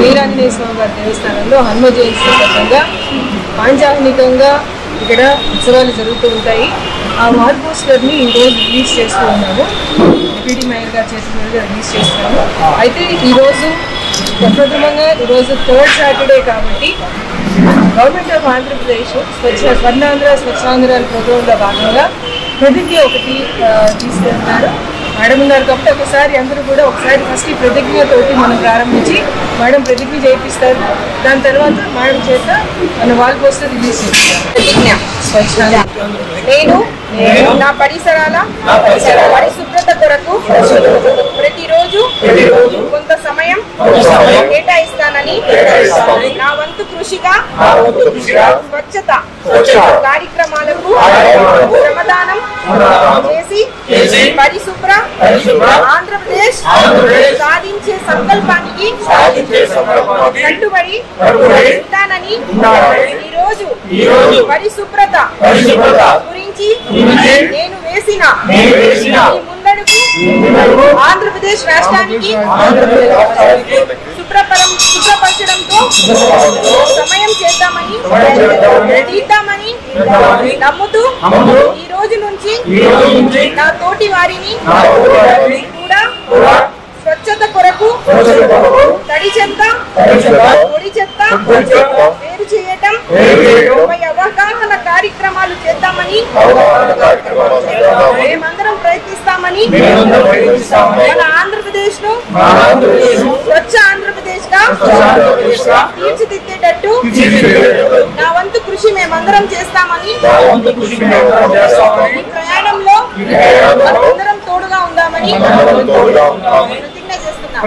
వీరాంజనేయ స్వామి వారి దేవస్థానంలో హనుమ జయంతి సందర్భంగా పాంచాహ్నికంగా ఇక్కడ ఉత్సవాలు జరుగుతూ ఉంటాయి. ఆ వాల్ పోస్టర్ని ఈరోజు రిలీజ్ చేస్తూ ఉన్నాము. డిప్యూటీ మేయర్ గారి చేతుల మీదుగా రిలీజ్ చేస్తున్నాము. అయితే ఈరోజు ప్రప్రథమంగా ఈరోజు 3rd సాటర్డే కాబట్టి గవర్నమెంట్ ఆఫ్ ఆంధ్రప్రదేశ్ స్వర్ణాంధ్ర స్వచ్ఛాంధ్ర ప్రోగ్రాంలో భాగంగా ప్రతిజ్ఞ ఒకటి తీసుకెళ్తున్నారు మేడం గారు. కాబట్టి ఒకసారి అందరూ కూడా ఒకసారి ఫస్ట్ ఈ ప్రతిజ్ఞతోటి మనం ప్రారంభించి మేడం ప్రతిజ్ఞ చేయిస్తారు. దాని తర్వాత మేడం చేత మన వాల్ పోస్టర్ రిలీజ్ చేస్తారు. ప్రతిజ్ఞ నేను నా పరిసరాల పరిశుభ్రత కొరకు ప్రతిరోజు కొంత సమయం కేటాయిస్తానని నా వంతు కృషిగా స్వచ్ఛత కార్యక్రమాలకు శ్రమదానం చేసి పరిశుభ్ర ఆంధ్రప్రదేశ్ సాధించే సంకల్పానికి కట్టుబడి ఉంటానని ఈరోజు పరిశుభ్రత గురించి నేను వేసిన ముందడుగు ఆంధ్రప్రదేశ్ రాష్ట్రానికి శుభ్రపరచడంతో సమయం చేద్దామని నమ్ముతూ ఈ రోజు నుంచి నా తోటి వారిని కూడా స్వచ్ఛత కొరకు తడి చెత్త పొడి చెత్త వేరు చేయటం అవగాహన కార్యక్రమాలు చేద్దామని మేమందరం ప్రయత్నిస్తామని మన ఆంధ్రప్రదేశ్ ను స్వచ్ఛ ఆంధ్రప్రదేశ్ గా తీర్చిదిద్దేటట్టు నా వంతు కృషి మేమందరం చేస్తామని ఈ ప్రయాణంలో మనందరం తోడుగా ఉందామని ప్రతిజ్ఞ చేస్తున్నాం.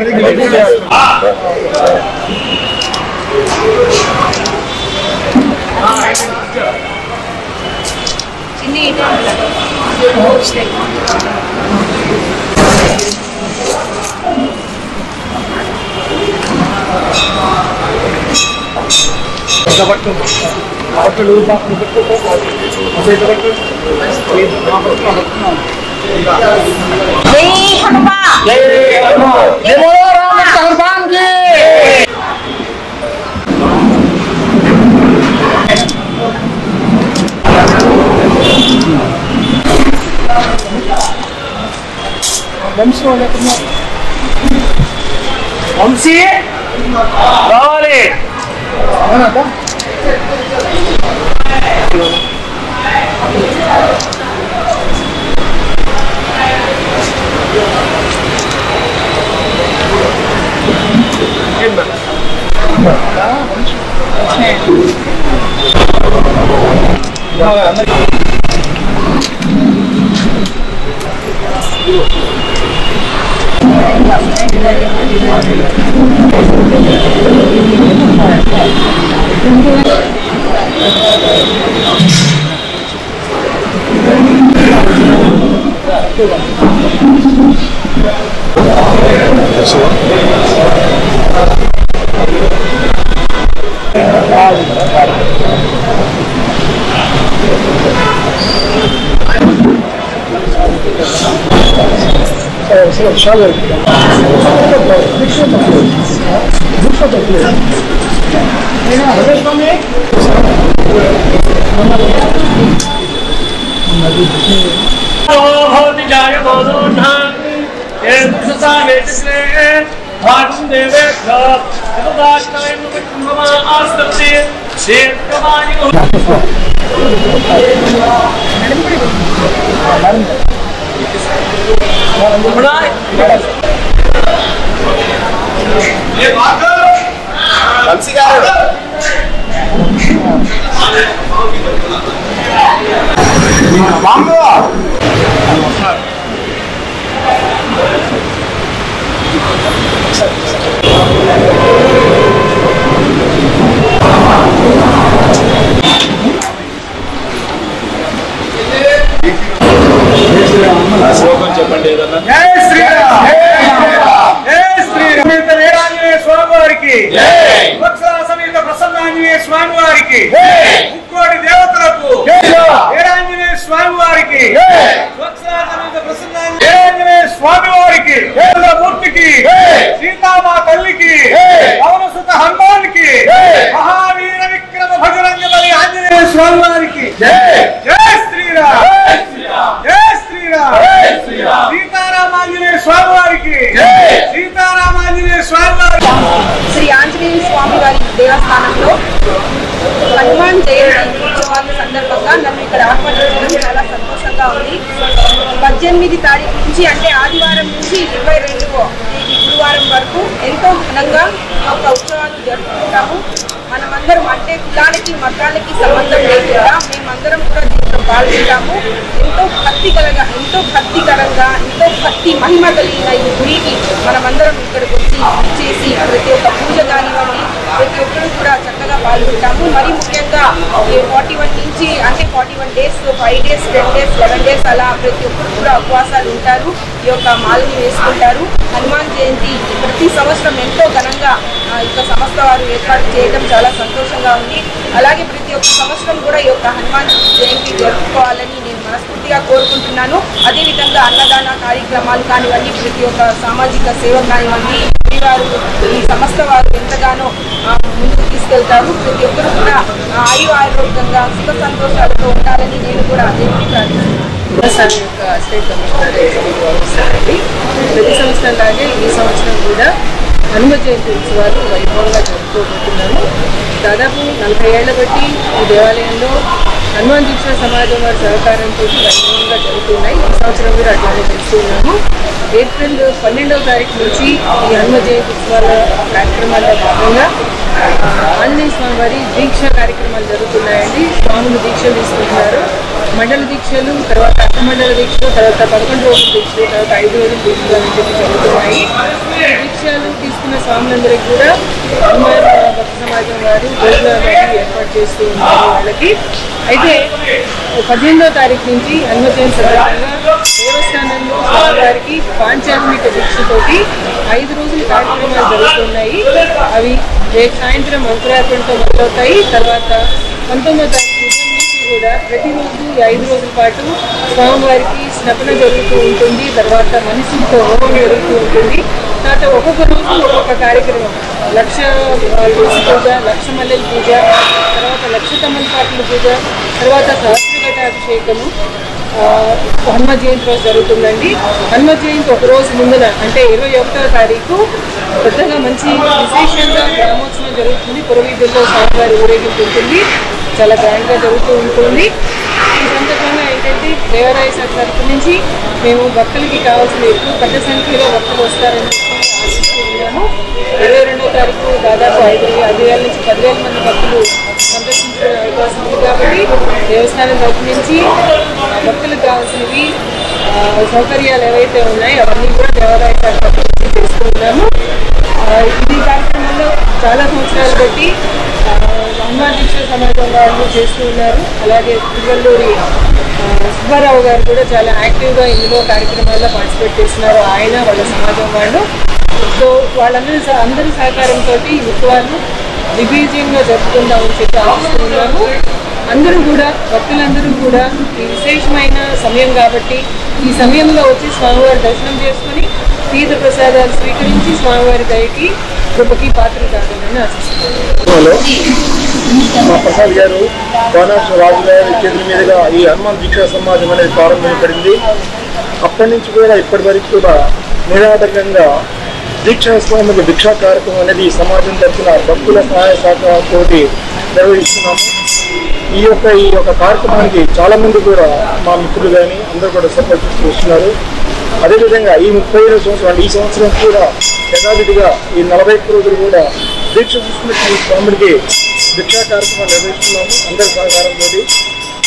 వంశీ రావాలి. చెప్పండి ఏదన్నా. సమేత ప్రసన్నాంజనేయ స్వామి వారికి, ముక్కోటి దేవతలకు వీరాంజనేయ స్వామి వారికి, సమేత ప్రసన్నాంజనేయ స్వామి వారికి, మూర్తికి, సీతామా తల్లికి, పవన జై శ్రీరామ్ జై శ్రీరామ్ సీతారామాంజనేయ స్వామి వారికి సీతారామాంజనేయ స్వామి వారికి. శ్రీ ఆంజనేయ స్వామి వారి దేవస్థానంలో హనుమాన్ జయంతి ఉత్సవాల సందర్భంగా నన్ను ఇక్కడ ఆహ్వానించడం చాలా సంతోషంగా ఉంది. 18 తారీఖు నుంచి అంటే ఆదివారం నుంచి 22వ తేదీ గురువారం వరకు ఎంతో ఘనంగా ఒక ఉత్సవాలు జరుపుకుంటాము. మనమందరం అంటే కులాలకి మతాలకి సంబంధం లేకుండా మేమందరం కూడా దీంట్లో పాల్గొంటాము. ఎంతో భక్తికరంగా ఎంతో భక్తి మహిమ కలిగిన ఈ గుడికి మనమందరం ఇక్కడికి వచ్చి చేసి ప్రతి ఒక్క పూజ కానివ్వండి ప్రతి ఒక్కరు కూడా చక్కగా పాల్గొంటాము. మరి ముఖ్యంగా ఈ 41 నుంచి అంటే 41 days 5 days 10 days 11 days అలా ప్రతి ఒక్కరు కూడా ఉపవాసాలు ఉంటారు. ఈ యొక్క మాలని వేసుకుంటారు. హనుమాన్ జయంతి ప్రతి సంవత్సరం ఎంతో ఘనంగా ఇక సంస్థ వారు ఏర్పాటు చేయడం చాలా సంతోషంగా ఉంది. అలాగే ప్రతి ఒక్క సంవత్సరం కూడా ఈ యొక్క హనుమాన్ జయంతి జరుపుకోవాలని నేను మనస్ఫూర్తిగా కోరుకుంటున్నాను. అదేవిధంగా అన్నదాన కార్యక్రమాలు కానివ్వండి ప్రతి ఒక్క సామాజిక సేవ కానివ్వండి వారు ఈ సంస్థ వారు ఎంతగానో ముందుకు తీసుకెళ్తారు. ప్రతి ఒక్కరు కూడా ఆరోగ్యంగా సుఖ సంతోషాలతో ఉండాలని నేను కూడా దేవుని ప్రార్థిస్తున్నాను. స్టేట్ కమిషనర్ ప్రతి సంవత్సరం లాగే ఈ సంవత్సరం కూడా హనుమ జయంతి ఉత్సవాలు వైభవంగా జరుపుకోబోతున్నాము. దాదాపు 40 ఏళ్ల బట్టి ఈ దేవాలయంలో హనుమాన్ దీక్ష సమాజం వారి సహకారంతో వైభవంగా జరుగుతున్నాయి. ఈ సంవత్సరం కూడా అట్లానే చేస్తున్నాము. ఏప్రిల్ 12వ తారీఖు నుంచి ఈ హనుమ జయంతి ఉత్సవాల కార్యక్రమాల్లో భాగంగా ఆంజనేయ స్వామి వారి దీక్ష కార్యక్రమాలు జరుగుతున్నాయండి. స్వాములు దీక్షలు తీసుకుంటున్నారు. మండల దీక్షలు, తర్వాత అర్ధమండల దీక్షలు, తర్వాత 11 రోజుల దీక్షలు, తర్వాత 5 రోజుల దీక్షలు అని చెప్పి జరుగుతున్నాయి. దీక్షలు తీసుకున్న స్వాములందరికీ కూడా హనుమాన్ భక్త సమాజం వారు భోజనాలు ఏర్పాటు చేస్తూ ఉన్నారు వాళ్ళకి. అయితే 18వ తారీఖు నుంచి హనుమ జయంతి సందర్భంగా దేవస్థానంలో స్వామివారికి పాంచాత్మిక దీక్షతోటి 5 రోజుల కార్యక్రమాలు జరుగుతున్నాయి. అవి రేపు సాయంత్రం అంకురార్పణతో మొదలవుతాయి. తర్వాత 19వ తారీఖు నుంచి కూడా ప్రతిరోజు 5 రోజుల పాటు స్వామివారికి స్నపన జరుగుతూ ఉంటుంది. తర్వాత మనిషితో హోమం జరుగుతూ ఉంటుంది. తర్వాత ఒక్కొక్క రోజు ఒక్కొక్క కార్యక్రమం, 1,00,000 తులసి పూజ, 1,00,000 మల్లెల పూజ, తర్వాత 1,00,000 తమలపాకుల పూజ, తర్వాత సహస్రఘటాభిషేకము హనుమ జయంతి రోజు జరుగుతుందండి. హనుమ జయంతి ఒక రోజు ముందున అంటే 21వ తారీఖు పెద్దగా మంచి విశేషంగా గ్రామోత్సవం జరుగుతుంది. పురవీధుల్లో స్వామివారి ఊరేగింపు ఉంటుంది. చాలా గ్రాండ్గా జరుగుతూ ఉంటుంది. ఈ సందర్భంగా ఏంటంటే దేవాలయ శాఖ తరఫు నుంచి మేము భక్తులకి కావాల్సిన ఎక్కువ పెద్ద సంఖ్యలో భక్తులు వస్తారని ఆశిస్తూ ఉన్నాము. 22వ తారీఖు దాదాపు 5,000 నుంచి 10,000 మంది భక్తులు సందర్శించే అవకాశం ఉంది. కాబట్టి దేవస్థానం తరఫు నుంచి భక్తులకు కావాల్సినవి సౌకర్యాలు ఏవైతే ఉన్నాయో అవన్నీ కూడా దేవాలయ శాఖ తరఫు నుంచి చేస్తూ ఉన్నాము. ఈ కార్యక్రమంలో చాలా సంవత్సరాలు బట్టి హనుమాన్ దీక్ష సమాజం వాళ్ళు చేస్తూ ఉన్నారు. అలాగే తిరువల్లూరి సుబ్బారావు గారు కూడా చాలా యాక్టివ్గా ఇందులో కార్యక్రమాల్లో పార్టిసిపేట్ చేస్తున్నారు. ఆయన వాళ్ళ సమాజం వాళ్ళు. సో వాళ్ళందరి సహకారంతో ఈ ఉత్సవాలు దిగ్విజయంగా జరుపుకుందామని చెప్పి ఆలోచిస్తున్నాము. అందరూ కూడా భక్తులందరూ కూడా ఈ విశేషమైన సమయం కాబట్టి ఈ సమయంలో వచ్చి స్వామివారి దర్శనం చేసుకుని తీర్థ ప్రసాదాలు స్వీకరించి స్వామివారి దయకి కృపకి పాత్రలు కావాలని ఆశిస్తున్నాను. మా ప్రసాద్ గారు కోనాక్ష రాజు గారి చేతుల మీదుగా ఈ హనుమాన్ దీక్షా సమాజం అనేది ప్రారంభించబడింది. అప్పటి నుంచి కూడా ఇప్పటి వరకు కూడా నిరాటకంగా దీక్షా స్వామికి దీక్షా కార్యక్రమం అనేది ఈ సమాజం తరఫున భక్తుల సహాయ సహకారంతో నిర్వహిస్తున్నాము. ఈ యొక్క కార్యక్రమానికి చాలా మంది కూడా మా మిత్రులు కానీ అందరూ కూడా సపోర్ట్ చేస్తున్నారు. అదేవిధంగా ఈ 35వ సంవత్సరం ఈ సంవత్సరం కూడా యథావిధిగా ఈ 41 రోజులు కూడా దీక్ష తీసుకున్న స్వామికి దీక్షా కార్యక్రమాలు నిర్వహిస్తున్నాము అందరి సహకారంతో.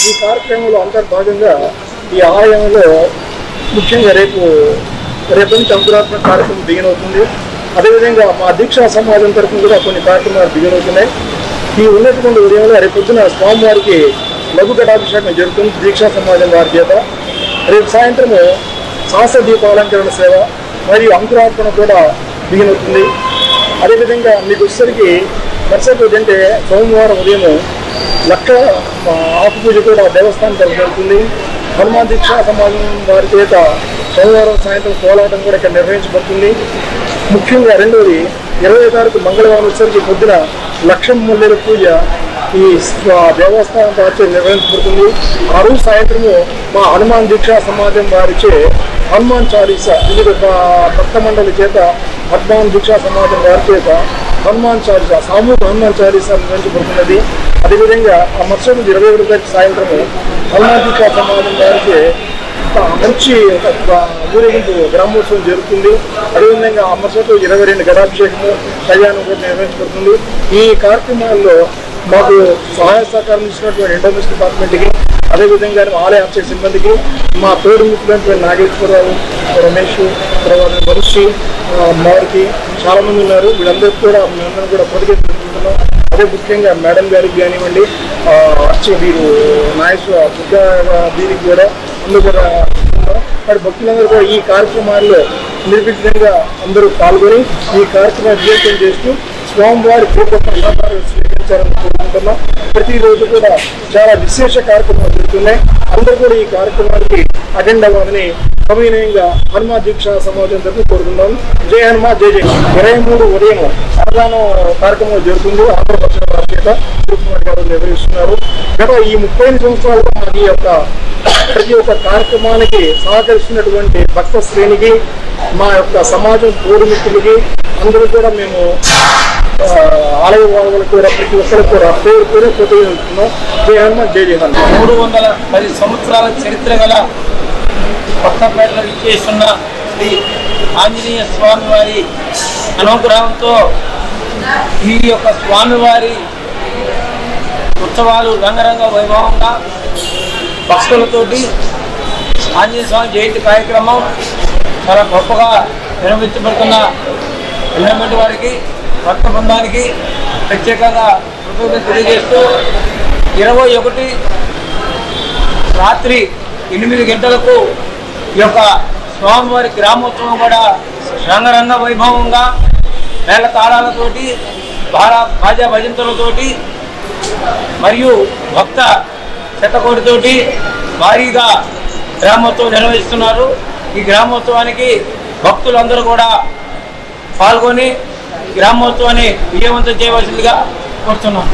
ఈ కార్యక్రమంలో అంతర్భాగంగా ఈ ఆలయంలో ముఖ్యంగా రేపు నుంచి అంకురాత్మక కార్యక్రమం బిగినవుతుంది. అదేవిధంగా మా దీక్షా సమాజం తరఫున కూడా కొన్ని కార్యక్రమాలు బిగినవుతున్నాయి. ఈ ఉన్నటువంటి ఉదయంలో రేపు పొద్దున స్వామివారికి లఘు ఘటాభిషేకం జరుగుతుంది దీక్షా సమాజం వారి చేత. రేపు సాయంత్రము సహస్ర దీపాలంకరణ సేవ మరియు అంకురార్పణ కూడా బిగినవుతుంది. అదేవిధంగా మీకు వచ్చేసరికి మరుసటి రోజు అంటే సోమవారం ఉదయం 1,00,000 ఆకు పూజ కూడా దేవస్థానం తరఫు జరుగుతుంది. హనుమాన్ దీక్షా సమాజం వారి చేత సోమవారం సాయంత్రం కోలాటం కూడా ఇక్కడ నిర్వహించబడుతుంది. ముఖ్యంగా రెండోది 20వ తారీఖు మంగళవారం వచ్చేసరికి పొద్దున 1,00,000 మల్లెల పూజ ఈ దేవస్థానం వారిచే నిర్వహించబడుతుంది. ఆ రోజు సాయంత్రము మా హనుమాన్ దీక్షా సమాజం వారిచే హనుమాన్ చాలీసా వివిధ భక్త మండలి చేత హనుమాన్ దీక్షా సమాజం వారి చేత హనుమాన్ చాలీసా సామూహిక హనుమాన్ చాలీసా నిర్వహించబడుతున్నది. అదేవిధంగా ఆ మరుసటి 21 తారీఖు సాయంత్రము హనుమాన్ దీక్షా సమాజం వారిచే మంచి ఊరేగింపు గ్రామోత్సవం జరుగుతుంది. అదేవిధంగా ఆ మరుసటి 22 గడాభిషేకము కళ్యాణం కూడా నిర్వహించబడుతుంది. ఈ కార్యక్రమాల్లో మాకు సహాయ సహకారం ఇచ్చినటువంటి ఎండోమెంట్స్ డిపార్ట్మెంట్కి, అదేవిధంగా ఆలయ అర్చక సిబ్బందికి, మా తోడు మిత్రులైనటువంటి నాగేశ్వరరావు, రమేష్, తర్వాత మనిషి, వారికి చాలామంది ఉన్నారు. వీళ్ళందరికీ కూడా మేమందరం కూడా కృతజ్ఞతలు. అదే ముఖ్యంగా మేడం గారికి కానివ్వండి, వీరు నాగేశ్వర దుర్గా దీనికి కూడా అందరూ కూడా మరి భక్తులందరూ కూడా ఈ కార్యక్రమాల్లో నిర్విఘ్నంగా అందరూ పాల్గొని ఈ కార్యక్రమాన్ని విజయవంతం చేస్తూ స్వామివారి పూర్వకాలను స్వీకరించాలని కోరుకుంటున్నాం. ప్రతిరోజు కూడా చాలా విశేష కార్యక్రమాలు జరుగుతున్నాయి. అందరూ కూడా ఈ కార్యక్రమానికి అటెండ్ అవ్వాలని సవినయంగా హనుమాన్ దీక్షా సమాజం తరఫున కోరుకుందాం. జై హనుమాన్, జై జై. 23 ఉదయం అన్నదానం కార్యక్రమం జరుగుతుంది. ఆంధ్రప్రదేశ్ రాష్ట్ర కుమార్ గారు నిర్వహిస్తున్నారు. గత ఈ 35 సంవత్సరాలుగా మాకు ఈ యొక్క ప్రతి ఒక్క కార్యక్రమానికి సహకరిస్తున్నటువంటి భక్త శ్రేణికి, మా యొక్క సమాజం పూర్వమిత్రులకి అందరూ కూడా మేము ఆలయ వాళ్ళకు కూడా ప్రతి ఒక్కరికి కూడా పేరు పేరు కృతజ్ఞతలు. జై హనుమాన్, జై జై హనుమాన్. 310 సంవత్సరాల చరిత్ర గల కొత్తపేటలో ఇచ్చేస్తున్న శ్రీ ఆంజనేయ స్వామి వారి అనుగ్రహంతో ఈ యొక్క స్వామివారి ఉత్సవాలు రంగరంగ వైభవంగా భక్తులతోటి ఆంజనేయ స్వామి జయంతి కార్యక్రమం చాలా గొప్పగా నిర్వహించబడుతున్న గవర్నమెంట్ వారికి, భక్త బృందానికి ప్రత్యేకంగా కృతజ్ఞతలు తెలియజేస్తూ 21 రాత్రి 8 గంటలకు ఈ యొక్క స్వామివారి గ్రామోత్సవం కూడా రంగరంగ వైభవంగా మేళ తాళాలతోటి, బాజా భజంతులతోటి మరియు భక్త శతకోటితోటి భారీగా గ్రామోత్సవం నిర్వహిస్తున్నారు. ఈ గ్రామోత్సవానికి భక్తులందరూ కూడా పాల్గొని గ్రామోత్సవాన్ని విజయవంతం చేయవలసిందిగా కోరుతున్నాం.